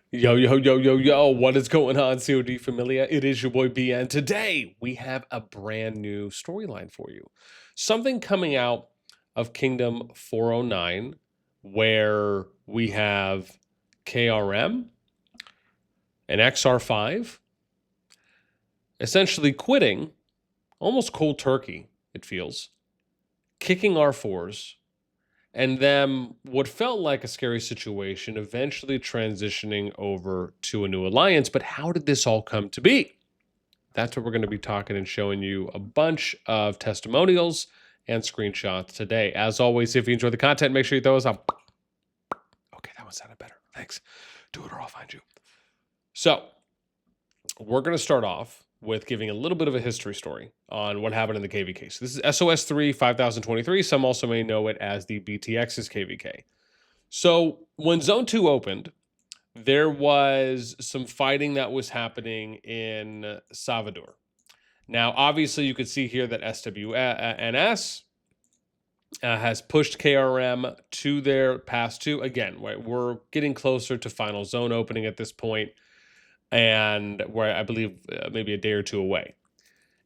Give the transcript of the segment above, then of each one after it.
Yo, yo, yo, yo, yo, what is going on, COD Familia? It is your boy B, and today we have a brand new storyline for you. Something coming out of Kingdom 409 where we have KRM and XR5 essentially quitting, almost cold turkey, it feels, kicking R4'S, and them what felt like a scary situation eventually transitioning over to a new alliance. But how did this all come to be? That's what we're going to be talking and showing you a bunch of testimonials and screenshots today. As always, if you enjoy the content, make sure you throw us up. Okay, that one sounded better. Thanks. Do it or I'll find you. So we're going to start off with giving a little bit of a history story on what happened in the KvK. So this is SOS3 5023. Some also may know it as the BTX's KvK. So when Zone 2 opened, there was some fighting that was happening in Salvador. Now, obviously, you could see here that SWNS has pushed KRM to their pass 2. Again, we're getting closer to final zone opening at this point, and where I believe maybe a day or two away.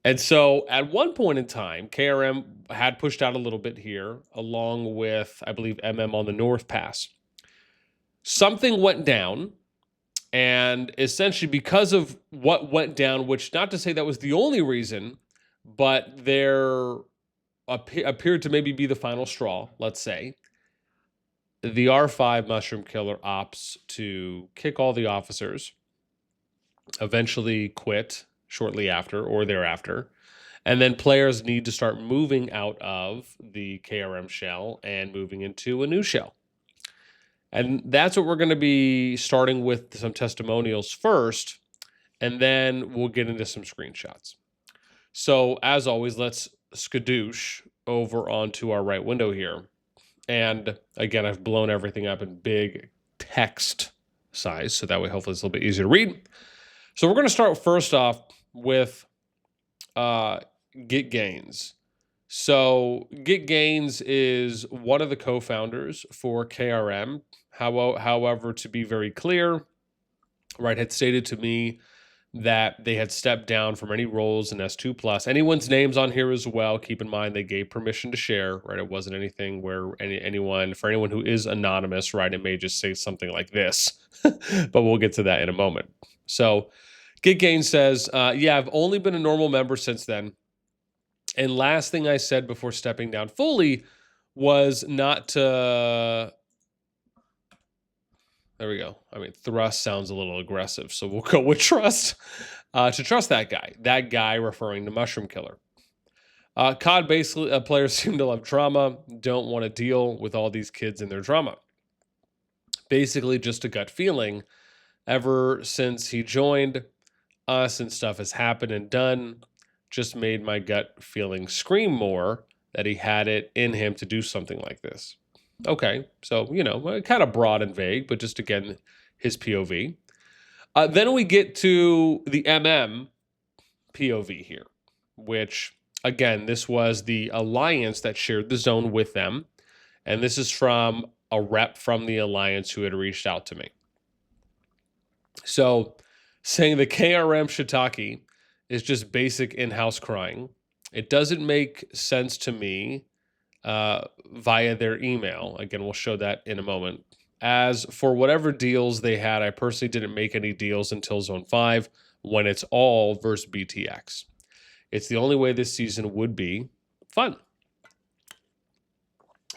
And so at one point in time, KRM had pushed out a little bit here, along with, I believe, MM on the North Pass. Something went down, and essentially because of what went down, which not to say that was the only reason, but there appeared to maybe be the final straw, let's say, the R5 mushroom killer opts to kick all the officers, eventually quit shortly after or thereafter. And then players need to start moving out of the KRM shell and moving into a new shell. And that's what we're going to be starting with, some testimonials first, and then we'll get into some screenshots. So as always, let's skadoosh over onto our right window here. And again, I've blown everything up in big text size, so that way hopefully it's a little bit easier to read. So we're going to start first off with Git Gains. So Git Gains is one of the co-founders for KRM. However, to be very clear, right, had stated to me that they had stepped down from any roles in S2+. Anyone's names on here as well. Keep in mind they gave permission to share, right? It wasn't anything where anyone who is anonymous, right, it may just say something like this, but we'll get to that in a moment. So Git Gains says, yeah, I've only been a normal member since then. And last thing I said before stepping down fully was not to... There we go. I mean, thrust sounds a little aggressive, so we'll go with trust. To trust that guy. That guy referring to Mushroom Killer. COD basically, players seem to love drama, don't want to deal with all these kids and their drama. Basically, just a gut feeling. Ever since he joined us and stuff has happened and done, just made my gut feeling scream more that he had it in him to do something like this. Okay, so, kind of broad and vague, but just again, his POV. Then we get to the MM POV here, which, again, this was the alliance that shared the zone with them. And this is from a rep from the alliance who had reached out to me. So, saying the KRM shiitake is just basic in-house crying. It doesn't make sense to me via their email. Again, we'll show that in a moment. As for whatever deals they had, I personally didn't make any deals until Zone 5 when it's all versus BTX. It's the only way this season would be fun.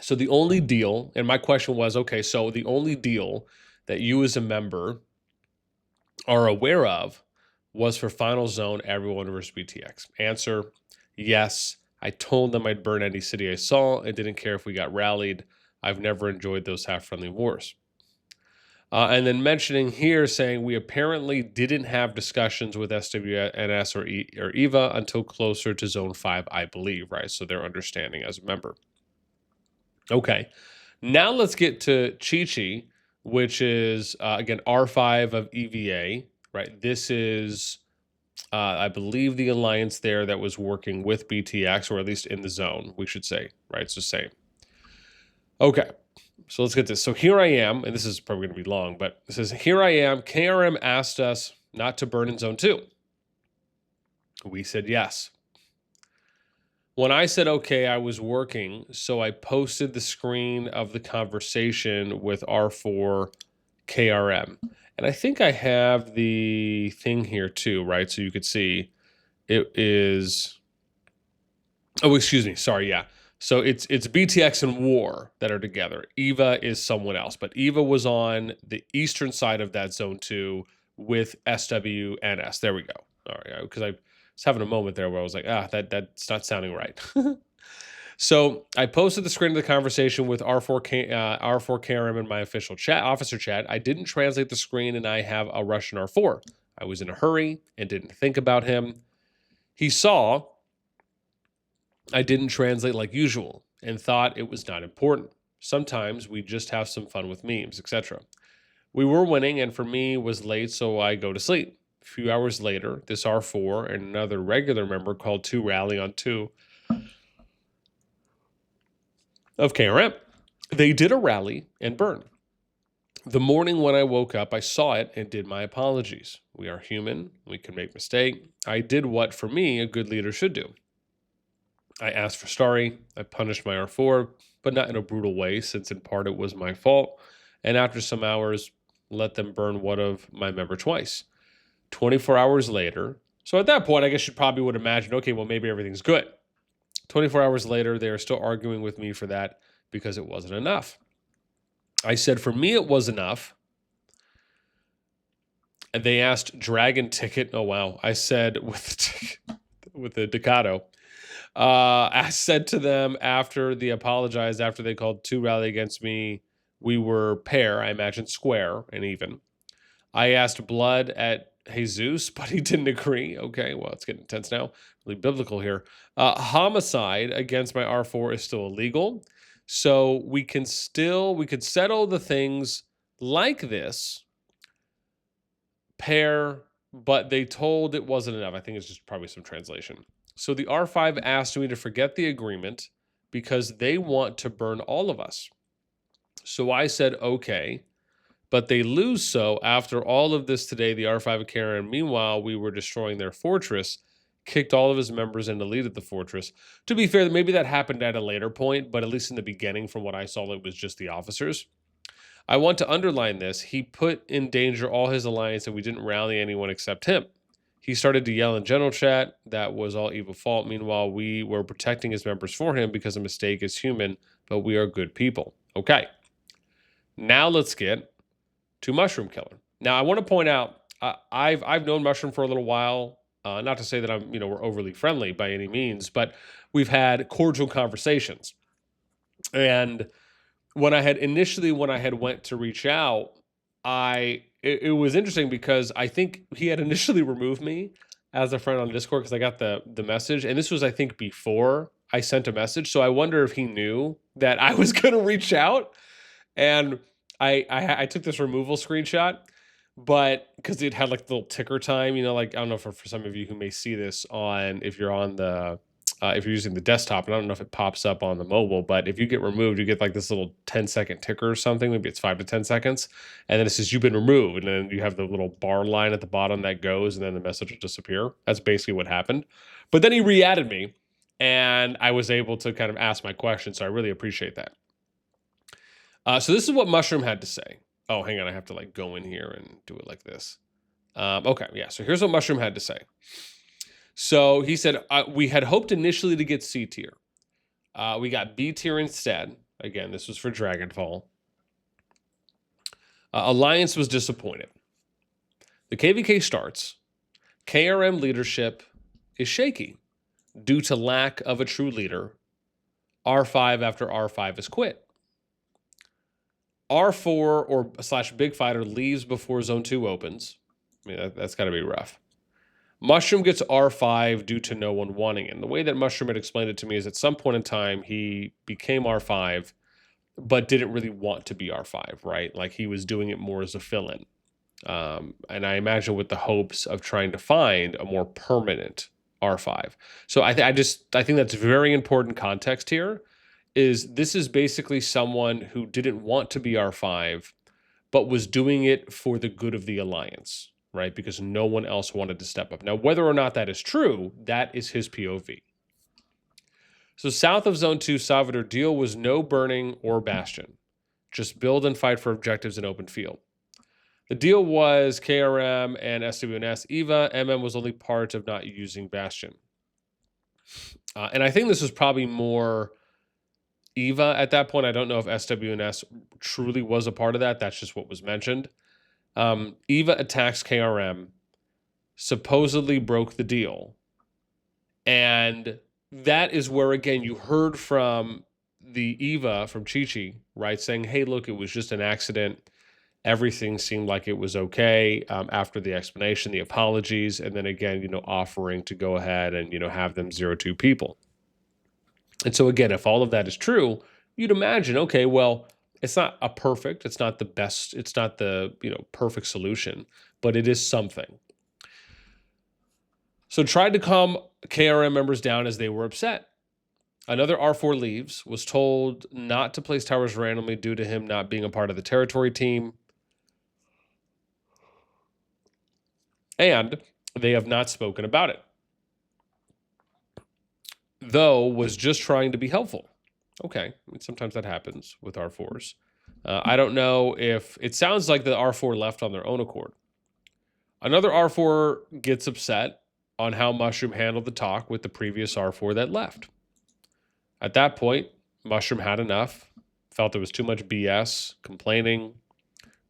So the only deal, and my question was, okay, so the only deal that you as a member are aware of was for Final Zone, everyone versus BTX. Answer, yes. I told them I'd burn any city I saw and didn't care if we got rallied. I've never enjoyed those half-friendly wars. And then mentioning here, saying we apparently didn't have discussions with SWNS or EVA until closer to Zone 5, I believe, right? So their understanding as a member. Okay, now let's get to Chi-Chi, which is, again, R5 of EVA, right? This is... I believe the alliance there that was working with BTX, or at least in the zone, we should say, right? It's the same. Okay. So let's get this. So here I am, and this is probably going to be long, but it says, here I am. KRM asked us not to burn in zone 2. We said yes. When I said okay, I was working, so I posted the screen of the conversation with R4 KRM. And I think I have the thing here too, right? So you could see it is, oh, excuse me, sorry, yeah. So it's BTX and War that are together. Eva is someone else, but Eva was on the eastern side of that zone 2 with SWNS. There we go. All right, because I was having a moment there where I was like, that's not sounding right. So I posted the screen of the conversation with R4KRM in my official chat, officer chat. I didn't translate the screen, and I have a Russian R4. I was in a hurry and didn't think about him. He saw I didn't translate like usual and thought it was not important. Sometimes we just have some fun with memes, etc. We were winning, and for me, was late, so I go to sleep. A few hours later, this R4 and another regular member called to rally on 2 of KRM. They did a rally and burn. The morning when I woke up, I saw it and did my apologies. We are human. We can make mistakes. I did what, for me, a good leader should do. I asked for sorry. I punished my R4, but not in a brutal way, since in part it was my fault. And after some hours, let them burn one of my member twice. 24 hours later, so at that point, I guess you probably would imagine, okay, well, maybe everything's good. 24 hours later, they are still arguing with me for that because it wasn't enough. I said, for me, it was enough. And they asked Dragon Ticket. Oh, wow. I said, with the Ducato. I said to them after they apologized, after they called to rally against me, we were pair, I imagine square and even. I asked blood at Jesus, but he didn't agree. Okay, well, it's getting intense now. Really biblical here. Homicide against my R4 is still illegal. So we could settle the things like this pair, but they told it wasn't enough. I think it's just probably some translation. So the R5 asked me to forget the agreement because they want to burn all of us. So I said, okay, but they lose. So after all of this today, the R5 of KRM, meanwhile, we were destroying their fortress, kicked all of his members and deleted the fortress. To be fair, maybe that happened at a later point, but at least in the beginning, from what I saw, it was just the officers. I want to underline this. He put in danger all his alliance, and we didn't rally anyone except him. He started to yell in general chat. That was all Eva's fault. Meanwhile, we were protecting his members for him because a mistake is human, but we are good people. Okay. Now let's get to mushroomkiller. Now I want to point out, I've known Mushroom for a little while. Not to say that we're overly friendly by any means, but we've had cordial conversations. And when I had went to reach out, it was interesting because I think he had initially removed me as a friend on Discord because I got the message, and this was, I think, before I sent a message. So I wonder if he knew that I was going to reach out, and I took this removal screenshot, but because it had like the little ticker time, like, I don't know, for some of you who may see this if you're on the if you're using the desktop, and I don't know if it pops up on the mobile, but if you get removed, you get like this little 10-second ticker or something. Maybe it's 5 to 10 seconds. And then it says you've been removed. And then you have the little bar line at the bottom that goes, and then the message will disappear. That's basically what happened. But then he re-added me, and I was able to kind of ask my question. So I really appreciate that. So this is what Mushroom had to say. Oh, hang on. I have to like go in here and do it like this. Okay. Yeah. So here's what Mushroom had to say. So he said, we had hoped initially to get C tier. We got B tier instead. Again, this was for Dragonfall. Alliance was disappointed. The KvK starts. KRM leadership is shaky due to lack of a true leader. R5 after R5 has quit. R4 or / Big Fighter leaves before Zone 2 opens. I mean, that's got to be rough. Mushroom gets R5 due to no one wanting it. And the way that Mushroom had explained it to me is at some point in time, he became R5, but didn't really want to be R5, right? Like he was doing it more as a fill-in. And I imagine with the hopes of trying to find a more permanent R5. So I think that's very important context here. this is basically someone who didn't want to be R5, but was doing it for the good of the alliance, right? Because no one else wanted to step up. Now, whether or not that is true, that is his POV. So south of Zone 2, Salvador, deal was no burning or bastion. Just build and fight for objectives in open field. The deal was KRM and SWNS. EVA, MM was only part of not using bastion. And I think this was probably more EVA at that point. I don't know if SWNS truly was a part of that. That's just what was mentioned. EVA attacks KRM, supposedly broke the deal. And that is where, again, you heard from the EVA, from Chi-Chi, right, saying, hey, look, it was just an accident. Everything seemed like it was okay after the explanation, the apologies, and then again, offering to go ahead and, have them 0-2 people. And so again, if all of that is true, you'd imagine, okay, well, it's not it's not the best, it's not the, perfect solution, but it is something. So tried to calm KRM members down as they were upset. Another R4 leaves, was told not to place towers randomly due to him not being a part of the territory team. And they have not spoken about it. Though was just trying to be helpful. Okay, sometimes that happens with R4s. I don't know if it sounds like the R4 left on their own accord. Another R4 gets upset on how Mushroom handled the talk with the previous R4 that left. At that point, Mushroom had enough, felt there was too much BS, complaining,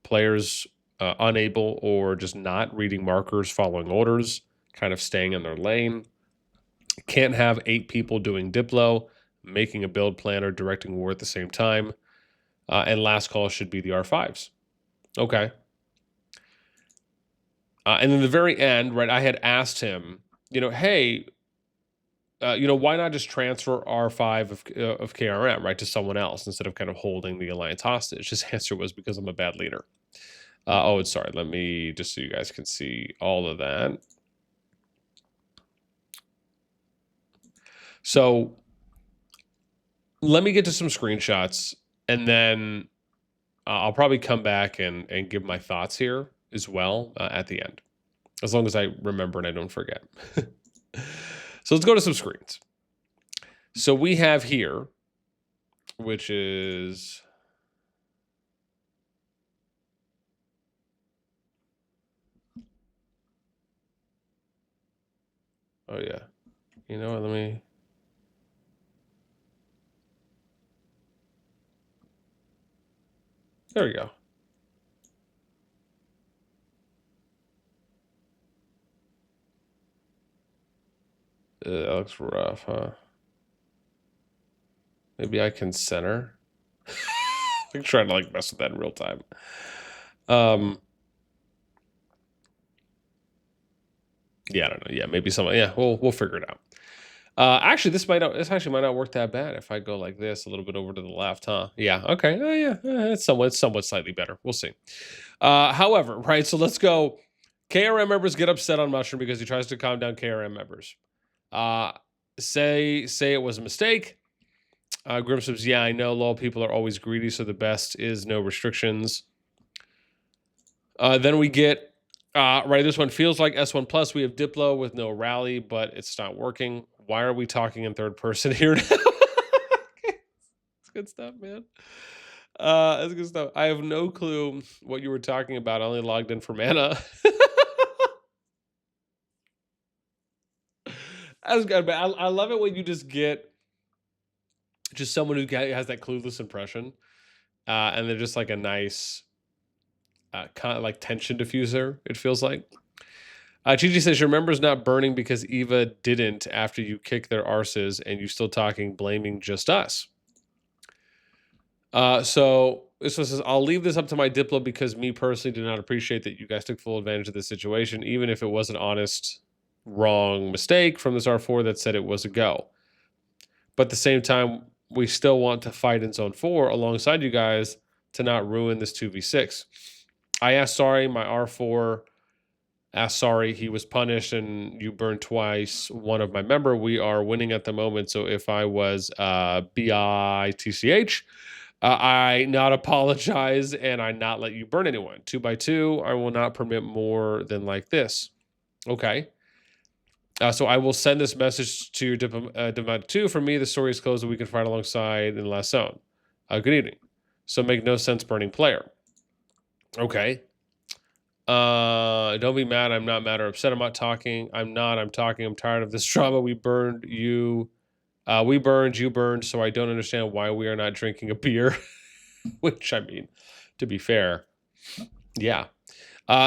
players unable or just not reading markers, following orders, kind of staying in their lane. Can't have 8 people doing Diplo, making a build plan, or directing war at the same time. And last call should be the R5s. Okay. And in the very end, right, I had asked him, hey, why not just transfer R5 of KRM, right, to someone else instead of kind of holding the alliance hostage? His answer was because I'm a bad leader. Sorry. Let me, just so you guys can see all of that. So let me get to some screenshots, and then I'll probably come back and give my thoughts here as well at the end, as long as I remember and I don't forget. So let's go to some screens. So we have here, which is... Oh, yeah. You know what? Let me... There we go. That looks rough, huh? Maybe I can center. I'm trying to mess with that in real time. Yeah, I don't know. Yeah, maybe someone. Yeah, we'll figure it out. Actually, this might not work that bad if I go like this a little bit over to the left, huh? Yeah. Okay. Oh yeah, it's somewhat slightly better. We'll see. However, right. So let's go. KRM members get upset on Mushroom because he tries to calm down KRM members. Say it was a mistake. Grim says, yeah, I know. Lol, people are always greedy, so the best is no restrictions. Then we get. Right, this one feels like S1 Plus. We have Diplo with no rally, but it's not working. Why are we talking in third person here now? It's good stuff, man. That's good stuff. I have no clue what you were talking about. I only logged in for mana. That's good, man. I love it when you just get someone who has that clueless impression, and they're just like a nice... kind of like tension diffuser, it feels like. Gigi says, your member's not burning because EVA didn't after you kick their arses and you still talking, blaming just us. So this one says, I'll leave this up to my Diplo because me personally do not appreciate that you guys took full advantage of the situation, even if it was an honest, wrong mistake from this R4 that said it was a go. But at the same time, we still want to fight in Zone 4 alongside you guys to not ruin this 2v6. I asked sorry, my R4 asked sorry. He was punished and you burned twice one of my member. We are winning at the moment. So if I was BITCH, I not apologize and I not let you burn anyone. 2 by 2, I will not permit more than like this. Okay. So I will send this message to your diplomat 2. For me, the story is closed and we can fight alongside in the last zone. Good evening. So make no sense burning player. Okay. Don't be mad. I'm not mad or upset. I'm not talking. I'm talking. I'm tired of this drama. We burned you. We burned, you burned. So I don't understand why we are not drinking a beer. Which, I mean, to be fair, yeah.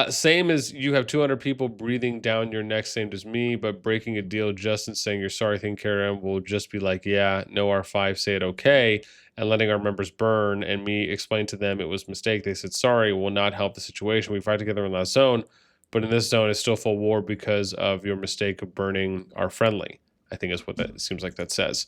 Same as you have 200 people breathing down your neck, same as me, but breaking a deal just in saying you're sorry, think KRM will just be like, yeah, no R5, say it okay, and letting our members burn, and me explain to them it was a mistake. They said sorry will not help the situation. We fight together in that zone, but in this zone it's still full war because of your mistake of burning our friendly. I think is what that seems like that says.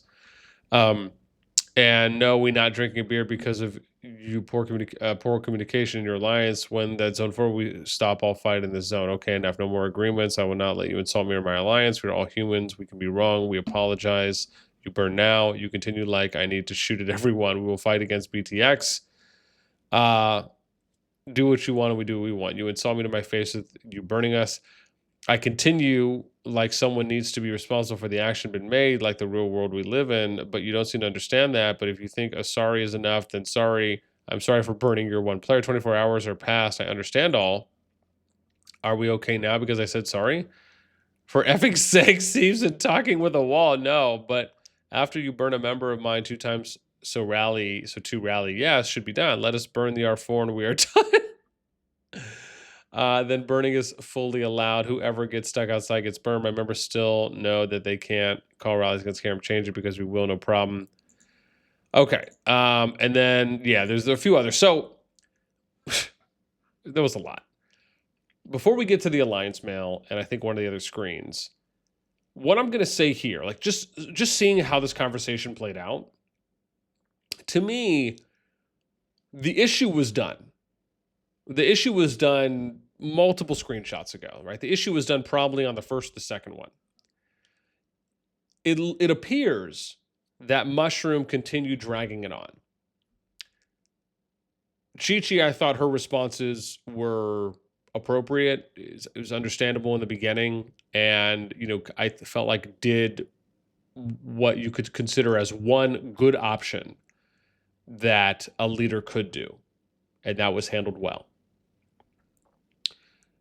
And no, we not drinking a beer because of you poor communication in your alliance. When that zone 4, we stop all fight in this zone. Okay, enough. No more agreements. I will not let you insult me or my alliance. We're all humans. We can be wrong. We apologize. You burn now. You continue like I need to shoot at everyone. We will fight against BTX. Do what you want and we do what we want. You insult me to my face with you burning us. I continue like someone needs to be responsible for the action been made, like the real world we live in, but you don't seem to understand that. But if you think a sorry is enough, then sorry. I'm sorry for burning your one player. 24 hours are past. I understand all. Are we okay now because I said sorry? For effing sake, Steve's and talking with a wall. No, but after you burn a member of mine 2 times, so 2 rally, yes, should be done. Let us burn the R4 and we are done. Then burning is fully allowed. Whoever gets stuck outside gets burned. My members still know that they can't call rallies against KRM change it because we will, no problem. Okay. And then, yeah, there's a few others. So there was a lot. Before we get to the Alliance mail, and I think one of the other screens, what I'm going to say here, like just seeing how this conversation played out, to me, the issue was done. The issue was done multiple screenshots ago, right? The issue was done probably on the first, the second one. It appears that Mushroom continued dragging it on. Chi-Chi, I thought her responses were appropriate. It was understandable in the beginning. And, you know, I felt like did what you could consider as one good option that a leader could do. And that was handled well.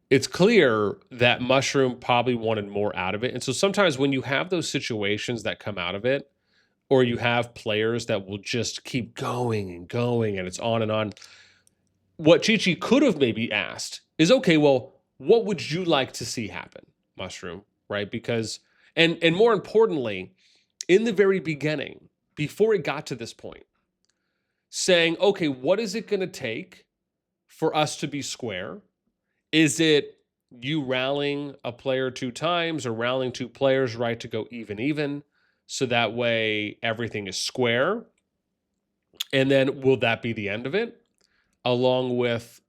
It's clear that Mushroom probably wanted more out of it. And so sometimes when you have those situations that come out of it, or you have players that will just keep going and going and it's on and on, what Chi-Chi could have maybe asked is, okay, well, what would you like to see happen, Mushroom, right? Because, and more importantly, in the very beginning, before it got to this point, saying, okay, what is it going to take for us to be square? Is it you rallying a player 2 times or rallying 2 players, right, to go even, so that way everything is square? And then will that be the end of it? Along with,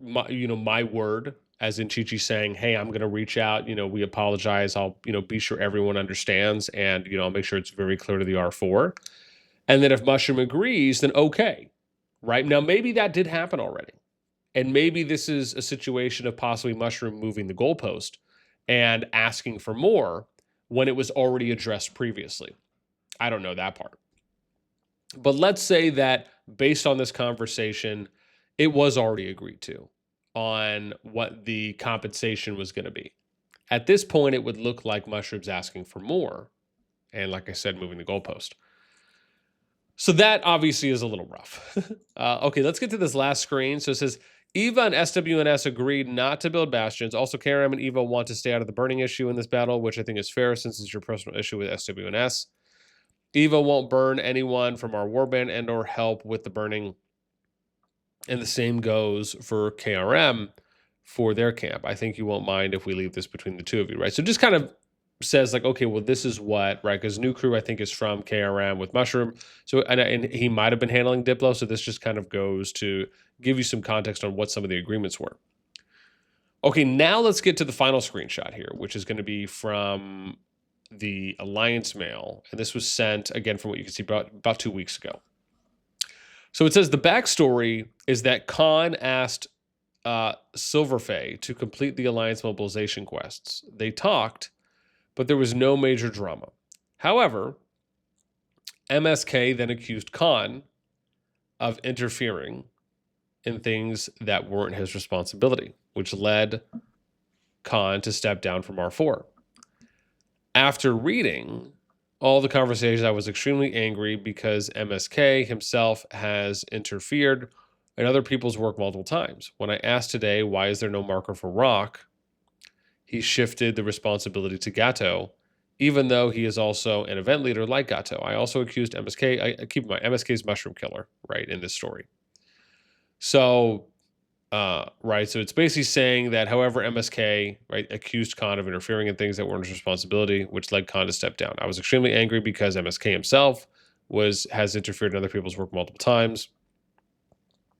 my word, as in Chi-Chi saying, hey, I'm going to reach out, we apologize. I'll, be sure everyone understands and, I'll make sure it's very clear to the R4. And then if Mushroom agrees, then okay, right? Now, maybe that did happen already. And maybe this is a situation of possibly Mushroom moving the goalpost and asking for more when it was already addressed previously. I don't know that part. But let's say that based on this conversation, it was already agreed to on what the compensation was going to be. At this point, it would look like Mushroom's asking for more. And like I said, moving the goalpost. So that obviously is a little rough. Okay, let's get to this last screen. So it says, Eva and SWNS agreed not to build bastions. Also, KRM and Eva want to stay out of the burning issue in this battle, which I think is fair since it's your personal issue with SWNS. Eva won't burn anyone from our warband and or help with the burning. And the same goes for KRM for their camp. I think you won't mind if we leave this between the two of you, right? So just kind of says like, okay, well, this is what, right? Because New Crew, I think, is from KRM with Mushroom. So, and he might have been handling Diplo. So this just kind of goes to give you some context on what some of the agreements were. Okay, now let's get to the final screenshot here, which is going to be from the Alliance mail. And this was sent, again, from what you can see about 2 weeks ago. So it says the backstory is that Khan asked Silverfay to complete the Alliance mobilization quests. They talked, but there was no major drama. However, MSK then accused Khan of interfering in things that weren't his responsibility, which led Khan to step down from R4. After reading all the conversations, I was extremely angry because MSK himself has interfered in other people's work multiple times. When I asked today, why is there no marker for Rock, he shifted the responsibility to Gato, even though he is also an event leader like Gato. I also accused MSK, keep in mind, MSK's mushroomkiller, right, in this story. So, right, so it's basically saying that however MSK, right, accused Khan of interfering in things that weren't his responsibility, which led Khan to step down. I was extremely angry because MSK himself has interfered in other people's work multiple times.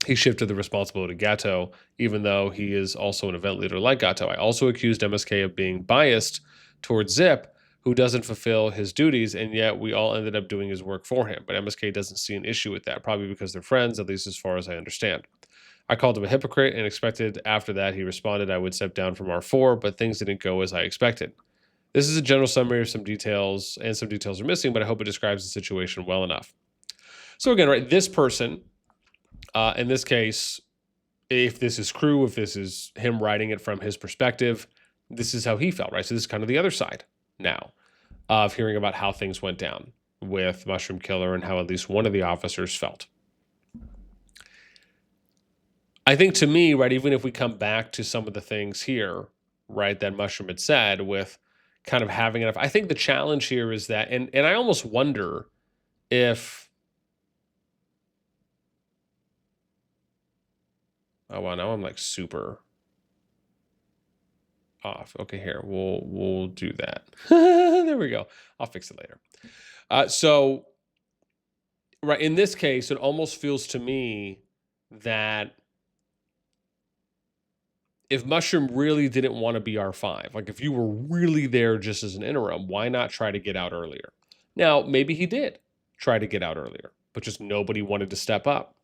He shifted the responsibility to Gato, even though he is also an event leader like Gato. I also accused MSK of being biased towards Zip, who doesn't fulfill his duties, and yet we all ended up doing his work for him. But MSK doesn't see an issue with that, probably because they're friends, at least as far as I understand. I called him a hypocrite and expected after that he responded I would step down from R4, but things didn't go as I expected. This is a general summary of some details, and some details are missing, but I hope it describes the situation well enough. So again, right, this person, in this case, if this is Crew, if this is him writing it from his perspective, this is how he felt, right? So this is kind of the other side now of hearing about how things went down with mushroomkiller and how at least one of the officers felt. I think to me, right, even if we come back to some of the things here, right, that Mushroom had said with kind of having enough, I think the challenge here is that, and I almost wonder if, oh, well, now I'm like super off. Okay, here, we'll do that. There we go. I'll fix it later. So, right, in this case, it almost feels to me that if Mushroom really didn't want to be R5, like if you were really there just as an interim, why not try to get out earlier? Now, maybe he did try to get out earlier, but just nobody wanted to step up.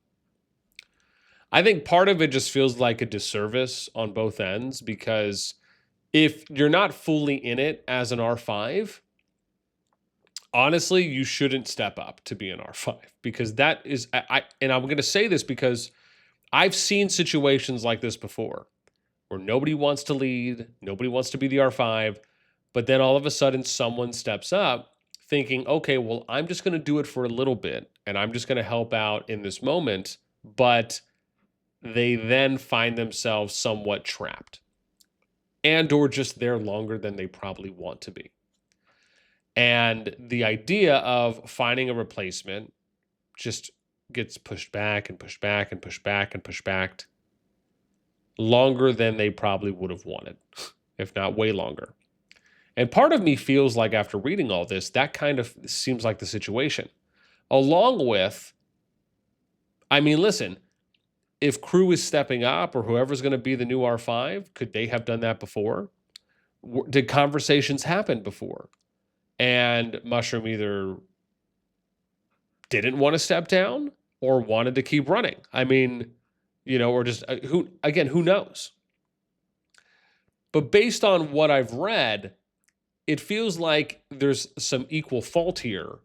I think part of it just feels like a disservice on both ends, because if you're not fully in it as an R5, honestly, you shouldn't step up to be an R5, because that is, and I'm going to say this because I've seen situations like this before where nobody wants to lead, nobody wants to be the R5, but then all of a sudden someone steps up thinking, okay, well, I'm just going to do it for a little bit and I'm just going to help out in this moment, but they then find themselves somewhat trapped and or just there longer than they probably want to be. And the idea of finding a replacement just gets pushed back and pushed back and pushed back and pushed back longer than they probably would have wanted, if not way longer. And part of me feels like after reading all this, that kind of seems like the situation. Along with, I mean, listen, if Crew is stepping up or whoever's going to be the new R5, could they have done that before? Did conversations happen before? And Mushroom either didn't want to step down or wanted to keep running. I mean, you know, or just who knows? But based on what I've read, it feels like there's some equal fault here,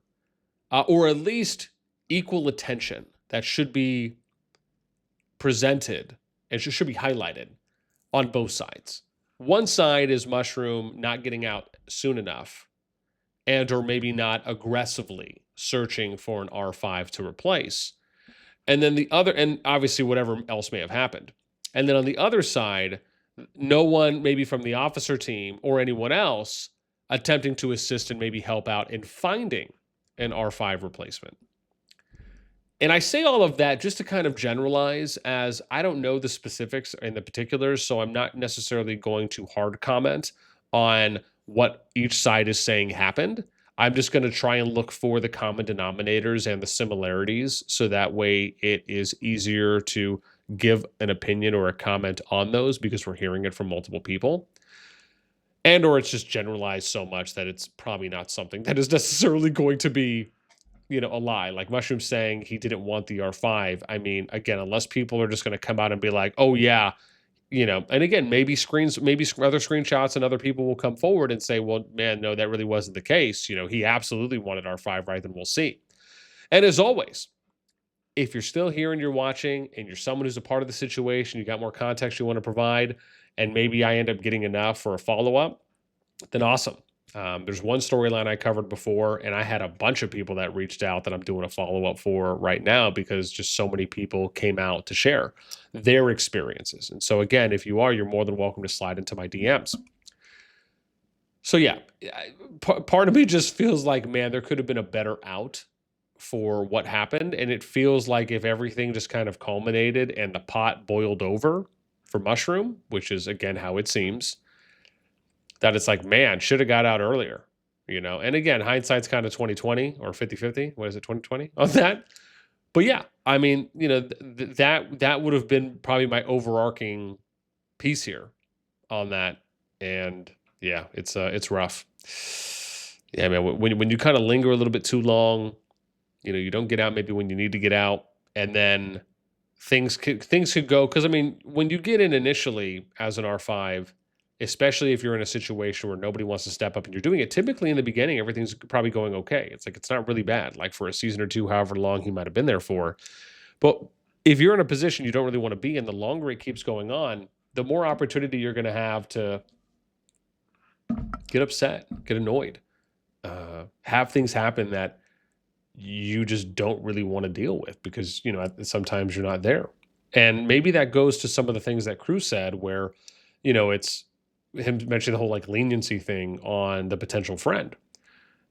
or at least equal attention that should be presented and should be highlighted on both sides. One side is Mushroom not getting out soon enough and or maybe not aggressively searching for an R5 to replace. And then the other, and obviously whatever else may have happened. And then on the other side, no one maybe from the officer team or anyone else attempting to assist and maybe help out in finding an R5 replacement. And I say all of that just to kind of generalize, as I don't know the specifics and the particulars, so I'm not necessarily going to hard comment on what each side is saying happened. I'm just going to try and look for the common denominators and the similarities, so that way it is easier to give an opinion or a comment on those because we're hearing it from multiple people. And or it's just generalized so much that it's probably not something that is necessarily going to be, a lie. Like Mushroom saying he didn't want the R5. I mean, again, unless people are just going to come out and be like, oh yeah, and again, maybe other screenshots and other people will come forward and say, well, man, no, that really wasn't the case. He absolutely wanted R5, right? Then we'll see. And as always, if you're still here and you're watching and you're someone who's a part of the situation, you got more context you want to provide, and maybe I end up getting enough for a follow-up, then awesome. There's one storyline I covered before, and I had a bunch of people that reached out that I'm doing a follow-up for right now because just so many people came out to share their experiences. And so again, if you are, you're more than welcome to slide into my DMs. So yeah, part of me just feels like, man, there could have been a better out for what happened. And it feels like if everything just kind of culminated and the pot boiled over for Mushroom, which is again how it seems, that it's like, man, should have got out earlier, And again, hindsight's kind of 2020 or 50-50. What is it, 2020 on that? But yeah, I mean, that would have been probably my overarching piece here on that. And yeah, it's rough. Yeah, man, when you kind of linger a little bit too long, you don't get out maybe when you need to get out, and then things could go, because I mean, when you get in initially as an R5, especially if you're in a situation where nobody wants to step up and you're doing it, typically in the beginning, everything's probably going okay. It's like, it's not really bad, like for a season or two, however long he might have been there for. But if you're in a position you don't really want to be in, the longer it keeps going on, the more opportunity you're going to have to get upset, get annoyed, have things happen that you just don't really want to deal with because, sometimes you're not there. And maybe that goes to some of the things that Cruz said where, it's him mentioning the whole like leniency thing on the potential friend.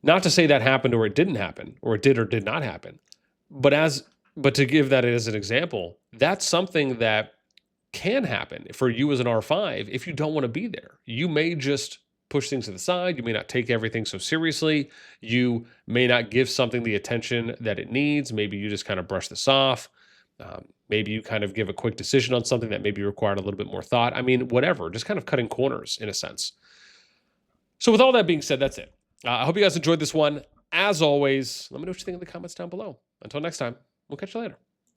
Not to say that happened or it didn't happen, or it did or did not happen. But to give that as an example, that's something that can happen for you as an R5 if you don't want to be there. You may just push things to the side. You may not take everything so seriously. You may not give something the attention that it needs. Maybe you just kind of brush this off. Maybe you kind of give a quick decision on something that maybe required a little bit more thought. I mean, whatever, just kind of cutting corners in a sense. So with all that being said, that's it. I hope you guys enjoyed this one. As always, let me know what you think in the comments down below. Until next time, we'll catch you later.